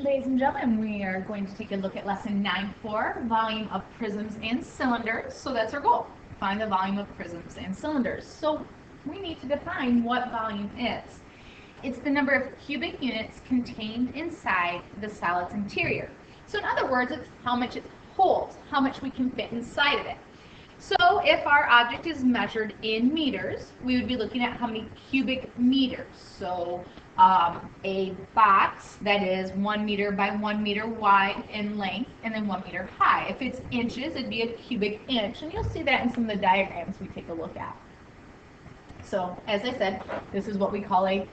ladies and gentlemen, we are going to take a look at lesson 9.4, volume of prisms and cylinders. So that's our goal, find the volume of prisms and cylinders. So we need to define what volume is. It's the number of cubic units contained inside the solid's interior. So in other words, it's how much it holds, how much we can fit inside of it. So if our object is measured in meters, we would be looking at how many cubic meters. So a box that is 1 meter by 1 meter wide in length and then 1 meter high. If it's inches, it'd be a cubic inch, and you'll see that in some of the diagrams we take a look at. So as I said, this is what we call a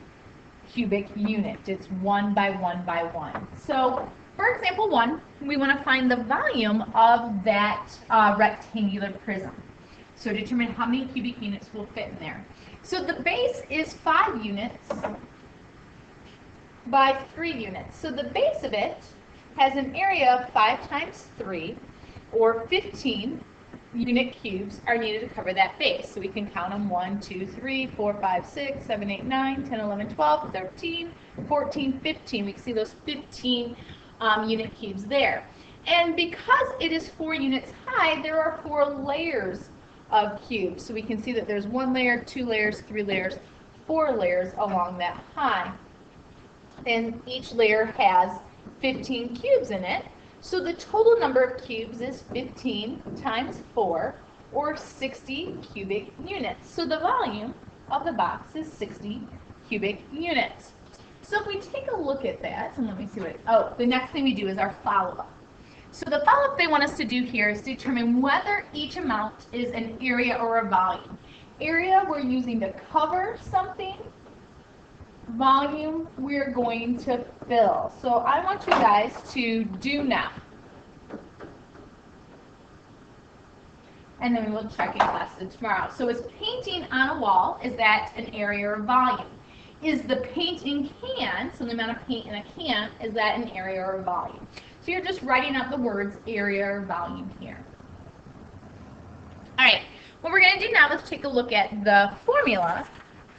cubic unit. It's 1 by 1 by 1. So for example 1, we want to find the volume of that rectangular prism. So determine how many cubic units will fit in there. So the base is 5 units by 3 units. So the base of it has an area of 5 times 3, or 15 unit cubes are needed to cover that base. So we can count them 1, 2, 3, 4, 5, 6, 7, 8, 9, 10, 11, 12, 13, 14, 15. We can see those 15 unit cubes there. And because it is 4 units high, there are 4 layers of cubes. So we can see that there's 1 layer, 2 layers, 3 layers, 4 layers along that high. And each layer has 15 cubes in it. So the total number of cubes is 15 times 4, or 60 cubic units. So the volume of the box is 60 cubic units. So if we take a look at that, and let me see what, the next thing we do is our follow-up. So the follow-up they want us to do here is determine whether each amount is an area or a volume. Area we're using to cover something. Volume we're going to fill. So I want you guys to do now. And then we will check in class tomorrow. So is painting on a wall, is that an area or volume? Is the paint in can, so the amount of paint in a can, is that an area or a volume? So you're just writing out the words area or volume here. All right, what we're going to do now is take a look at the formula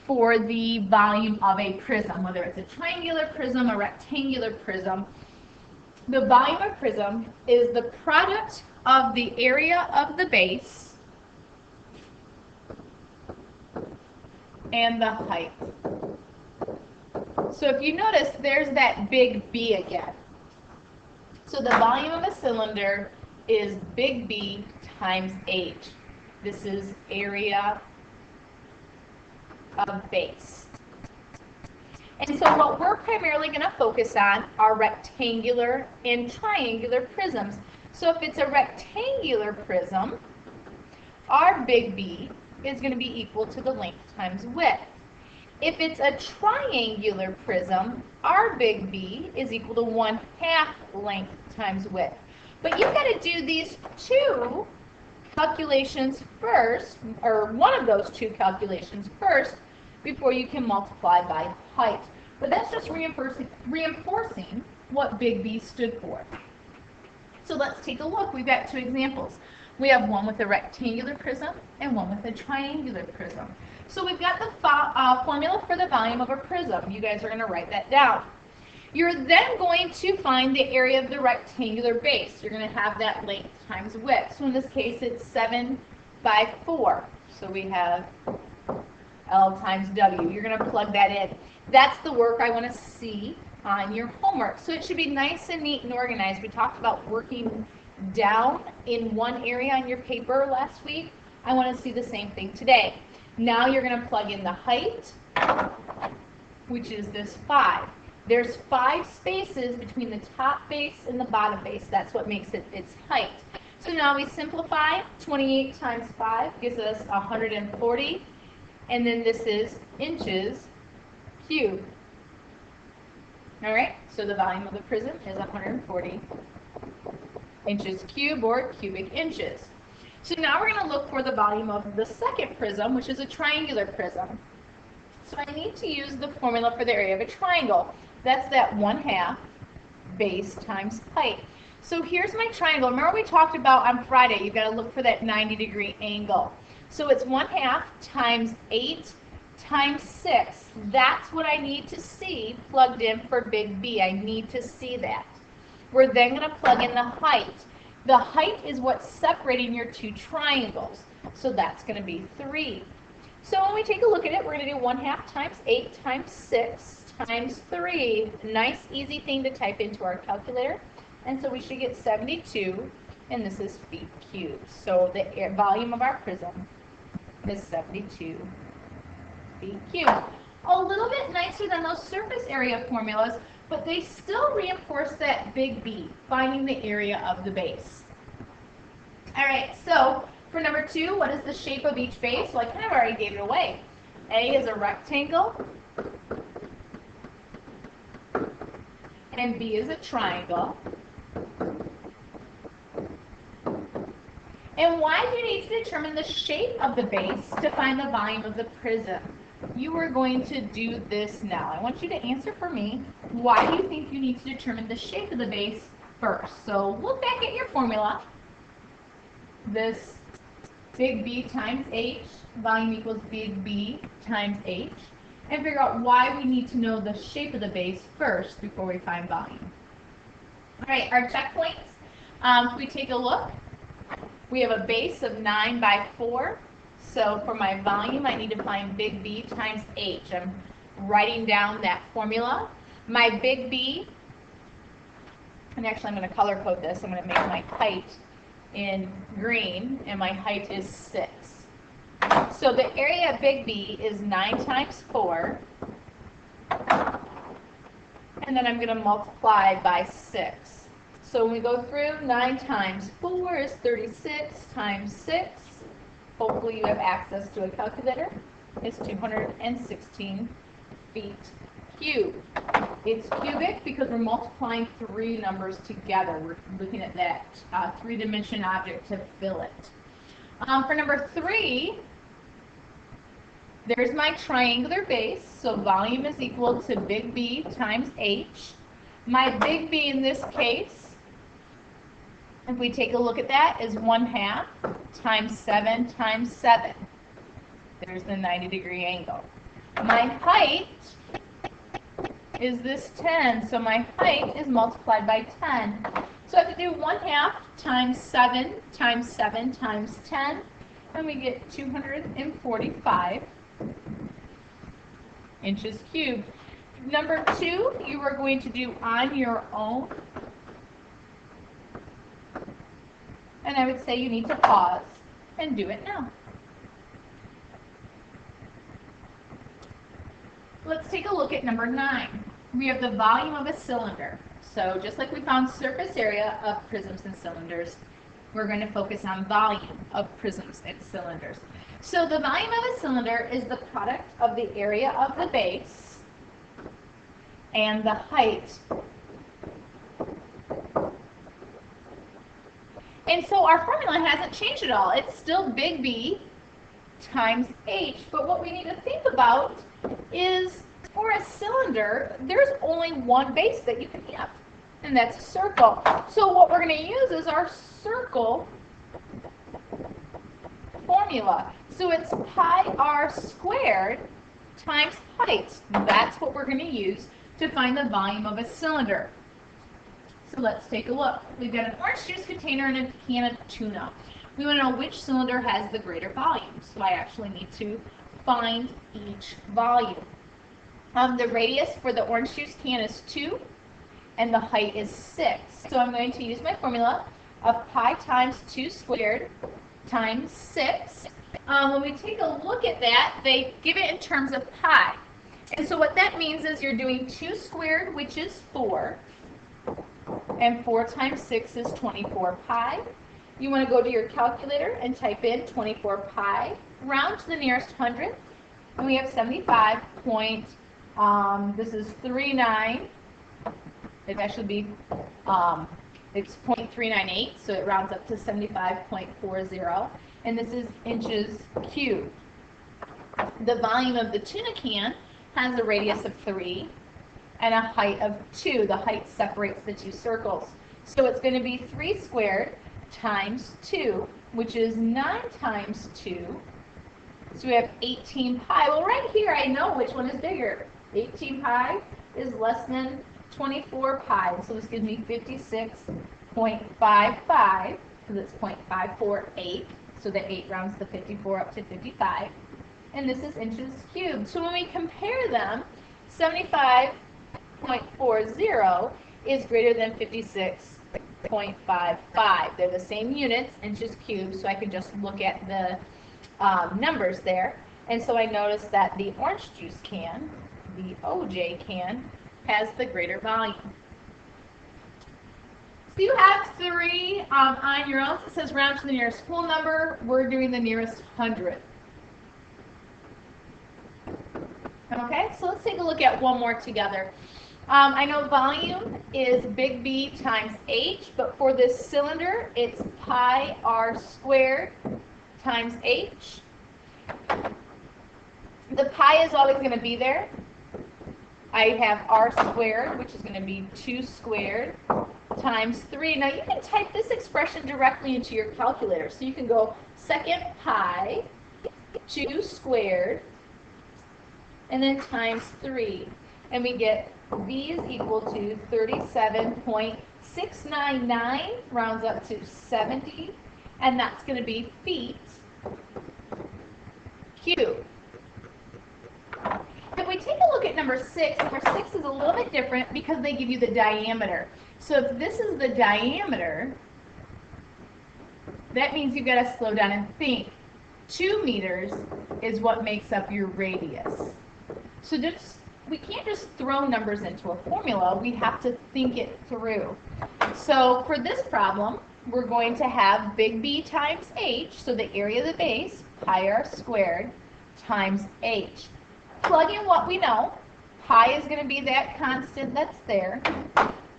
for the volume of a prism, whether it's a triangular prism, a rectangular prism. The volume of a prism is the product of the area of the base and the height. So if you notice, there's that big B again. So the volume of a cylinder is big B times H. This is area of base. And so what we're primarily going to focus on are rectangular and triangular prisms. So if it's a rectangular prism, our big B is going to be equal to the length times width. If it's a triangular prism, our big B is equal to 1/2 length times width. But you've got to do these two calculations first, or one of those two calculations first, before you can multiply by height. But that's just reinforcing what big B stood for. So let's take a look. We've got 2 examples. We have one with a rectangular prism and one with a triangular prism. So we've got the formula for the volume of a prism. You guys are going to write that down. You're then going to find the area of the rectangular base. You're going to have that length times width. So in this case, it's 7 by 4. So we have L times W. You're going to plug that in. That's the work I want to see on your homework. So it should be nice and neat and organized. We talked about working down in one area on your paper last week. I want to see the same thing today. Now you're going to plug in the height, which is this 5. There's 5 spaces between the top base and the bottom base. That's what makes it its height. So now we simplify. 28 times 5 gives us 140. And then this is inches cubed. All right, so the volume of the prism is 140 inches cubed, or cubic inches. So now we're going to look for the volume of the second prism, which is a triangular prism. So I need to use the formula for the area of a triangle. That's that 1/2 base times height. So here's my triangle. Remember we talked about on Friday, you've got to look for that 90-degree angle. So it's 1/2 times 8 times 6. That's what I need to see plugged in for big B. I need to see that. We're then going to plug in the height. The height is what's separating your two triangles. So that's going to be 3. So when we take a look at it, we're going to do 1/2 times 8 times 6 times 3. Nice, easy thing to type into our calculator. And so we should get 72, and this is feet cubed. So the volume of our prism is 72 feet cubed. A little bit nicer than those surface area formulas, but they still reinforce that big B, finding the area of the base. All right, so for number 2, what is the shape of each base? Well, I kind of already gave it away. A is a rectangle, and B is a triangle. And why do you need to determine the shape of the base to find the volume of the prism? You are going to do this now. I want you to answer for me. Why do you think you need to determine the shape of the base first? So look back at your formula. This big B times H, volume equals big B times H, and figure out why we need to know the shape of the base first before we find volume. All right, our checkpoints. If we take a look, we have a base of 9 by 4. So for my volume, I need to find big B times H. I'm writing down that formula. My big B, and actually I'm going to color code this. I'm going to make my height in green, and my height is 6. So the area of big B is 9 times 4. And then I'm going to multiply by 6. So when we go through, 9 times 4 is 36 times 6. Hopefully you have access to a calculator. It's 216 feet cubed. It's cubic because we're multiplying 3 numbers together. We're looking at that 3-dimension object to fill it. For number 3, there's my triangular base. So volume is equal to big B times H. My big B in this case, if we take a look at that, is 1/2 times 7 times 7. There's the 90-degree angle. My height is this 10, so my height is multiplied by 10. So I have to do 1/2 times 7 times 7 times 10, and we get 245 inches cubed. Number 2, you are going to do on your own. And I would say you need to pause and do it now. Let's take a look at number 9. We have the volume of a cylinder. So just like we found surface area of prisms and cylinders, we're going to focus on volume of prisms and cylinders. So the volume of a cylinder is the product of the area of the base and the height. And so our formula hasn't changed at all. It's still big B times H. But what we need to think about is for a cylinder, there's only one base that you can have, and that's a circle. So what we're going to use is our circle formula. So it's pi r squared times height. That's what we're going to use to find the volume of a cylinder. So let's take a look. We've got an orange juice container and a can of tuna. We want to know which cylinder has the greater volume. So I actually need to find each volume. The radius for the orange juice can is 2, and the height is 6. So I'm going to use my formula of pi times 2 squared times 6. When we take a look at that, they give it in terms of pi. And so what that means is you're doing 2 squared, which is 4. And 4 times 6 is 24 pi. You want to go to your calculator and type in 24 pi, round to the nearest hundredth, and we have 75 point, this is 39, it actually be, it's 0.398, so it rounds up to 75.40, and this is inches cubed. The volume of the tuna can has a radius of 3, and a height of 2. The height separates the two circles. So it's going to be 3 squared times 2, which is 9 times 2. So we have 18 pi. Well, right here I know which one is bigger. 18 pi is less than 24 pi. So this gives me 56.55 because it's 0.548. So the 8 rounds the 54 up to 55. And this is inches cubed. So when we compare them, 75.40 is greater than 56.55. They're the same units, inches cubed, so I can just look at the numbers there. And so I noticed that the orange juice can, the OJ can, has the greater volume. So you have 3 on your own. It says round to the nearest whole number. We're doing the nearest hundredth. Okay, so let's take a look at one more together. I know volume is big B times H, but for this cylinder, it's pi r squared times H. The pi is always going to be there. I have r squared, which is going to be 2 squared times 3. Now you can type this expression directly into your calculator. So you can go second pi, 2 squared, and then times 3. And we get V is equal to 37.699, rounds up to 70, and that's going to be feet cubed. If we take a look at number 6 is a little bit different because they give you the diameter. So if this is the diameter, that means you've got to slow down and think. 2 meters is what makes up your radius. So we can't just throw numbers into a formula. We have to think it through. So for this problem, we're going to have big B times H, so the area of the base, pi r squared, times H. Plug in what we know. Pi is going to be that constant that's there.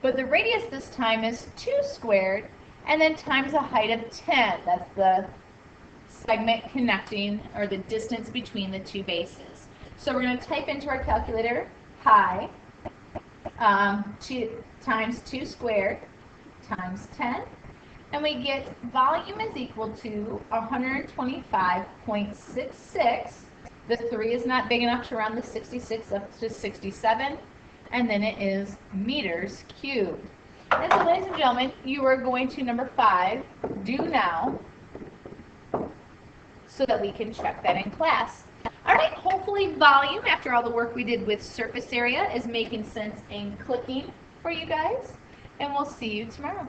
But the radius this time is 2 squared, and then times a height of 10. That's the segment connecting, or the distance between the 2 bases. So we're going to type into our calculator pi times 2 squared times 10. And we get volume is equal to 125.66. The 3 is not big enough to round the 66 up to 67. And then it is meters cubed. And so, ladies and gentlemen, you are going to number 5, do now, so that we can check that in class. All right, hopefully volume, after all the work we did with surface area, is making sense and clicking for you guys. And we'll see you tomorrow.